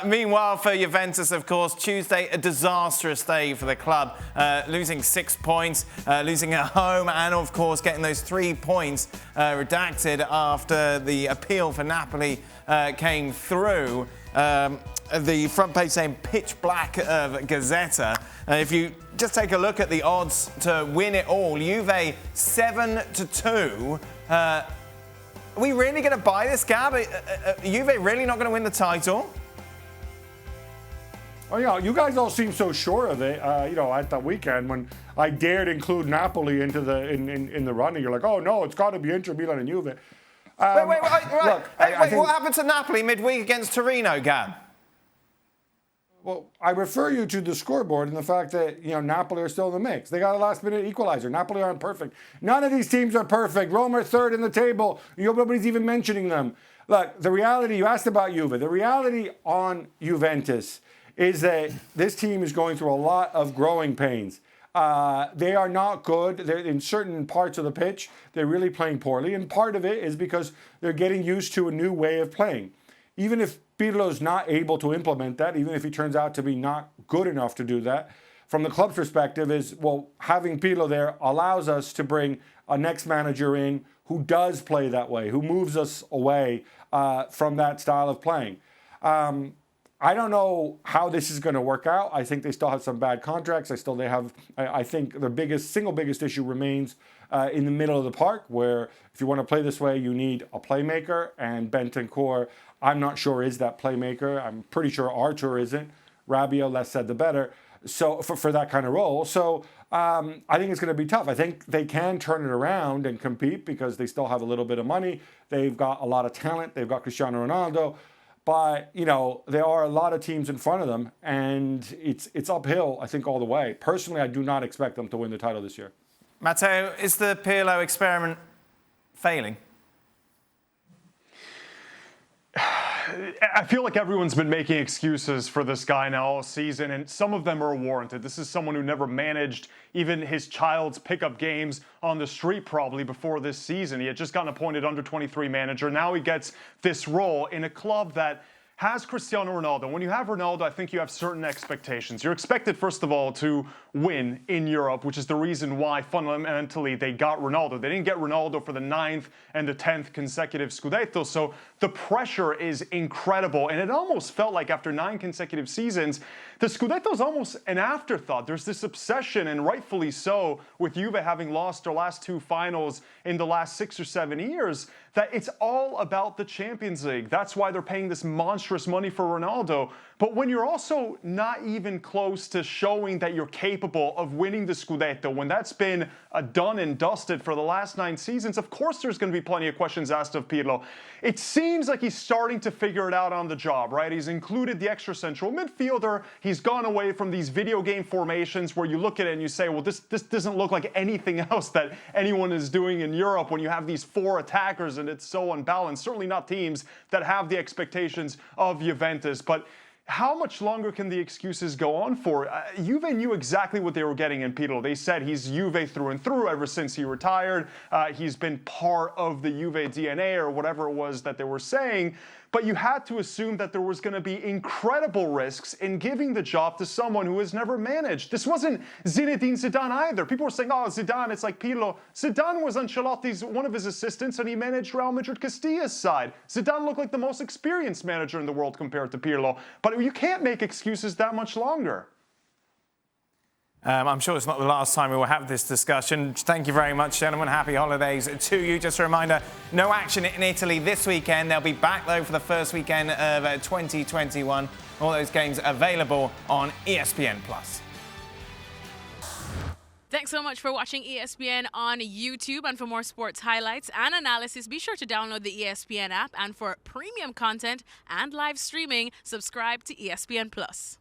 Meanwhile, for Juventus, of course, Tuesday, a disastrous day for the club, losing 6 points, losing at home, and of course getting those 3 points redacted after the appeal for Napoli came through. The front page saying pitch black of Gazzetta. If you just take a look at the odds to win it all, Juve 7-2. Are we really going to buy this, Gab? Juve really not going to win the title? Oh yeah, you guys all seem so sure of it. At the weekend when I dared include Napoli into the in the running, you're like, oh no, it's got to be Inter, Milan, and Juve. Wait, what happened to Napoli midweek against Torino, Gab? Well, I refer you to the scoreboard and the fact that, Napoli are still in the mix. They got a last-minute equalizer. Napoli aren't perfect. None of these teams are perfect. Roma are third in the table. Nobody's even mentioning them. Look, the reality, you asked about Juve. The reality on Juventus is that this team is going through a lot of growing pains. They are not good. They're in certain parts of the pitch, they're really playing poorly. And part of it is because they're getting used to a new way of playing. Even if Pirlo's not able to implement that, even if he turns out to be not good enough to do that, from the club's perspective having Pirlo there allows us to bring a next manager in who does play that way, who moves us away from that style of playing. I don't know how this is going to work out. I think they still have some bad contracts. I think the single biggest issue remains in the middle of the park, where if you want to play this way, you need a playmaker, and Bentancur, I'm not sure is that playmaker. I'm pretty sure Artur isn't. Rabiot, less said the better. So for that kind of role. So I think it's going to be tough. I think they can turn it around and compete because they still have a little bit of money. They've got a lot of talent. They've got Cristiano Ronaldo. But, there are a lot of teams in front of them, and it's uphill, I think, all the way. Personally, I do not expect them to win the title this year. Matteo, is the Pirlo experiment failing? I feel like everyone's been making excuses for this guy now all season, and some of them are warranted. This is someone who never managed even his child's pickup games on the street probably before this season. He had just gotten appointed under-23 manager. Now he gets this role in a club that has Cristiano Ronaldo. When you have Ronaldo, I think you have certain expectations. You're expected, first of all, to win in Europe, which is the reason why fundamentally they got Ronaldo. They didn't get Ronaldo for the 9th and the 10th consecutive Scudetto, so the pressure is incredible. And it almost felt like after 9 consecutive seasons, the Scudetto is almost an afterthought. There's this obsession, and rightfully so, with Juve having lost their last 2 finals in the last 6 or 7 years, that it's all about the Champions League. That's why they're paying this monstrous money for Ronaldo. But when you're also not even close to showing that you're capable of winning the Scudetto, when that's been done and dusted for the last 9 seasons, of course there's going to be plenty of questions asked of Pirlo. It seems like he's starting to figure it out on the job, right? He's included the extra central midfielder. He's gone away from these video game formations where you look at it and you say, well, this doesn't look like anything else that anyone is doing in Europe when you have these 4 attackers and it's so unbalanced. Certainly not teams that have the expectations of Juventus. But how much longer can the excuses go on for? Juve knew exactly what they were getting in Pirlo. They said he's Juve through and through ever since he retired. He's been part of the Juve DNA or whatever it was that they were saying. But you had to assume that there was going to be incredible risks in giving the job to someone who has never managed. This wasn't Zinedine Zidane either. People were saying, oh, Zidane, it's like Pirlo. Zidane was Ancelotti's, one of his assistants, and he managed Real Madrid Castilla's side. Zidane looked like the most experienced manager in the world compared to Pirlo. But you can't make excuses that much longer. I'm sure it's not the last time we will have this discussion. Thank you very much, gentlemen. Happy holidays to you. Just a reminder, no action in Italy this weekend. They'll be back, though, for the first weekend of 2021. All those games available on ESPN+. Thanks so much for watching ESPN on YouTube. And for more sports highlights and analysis, be sure to download the ESPN app. And for premium content and live streaming, subscribe to ESPN+.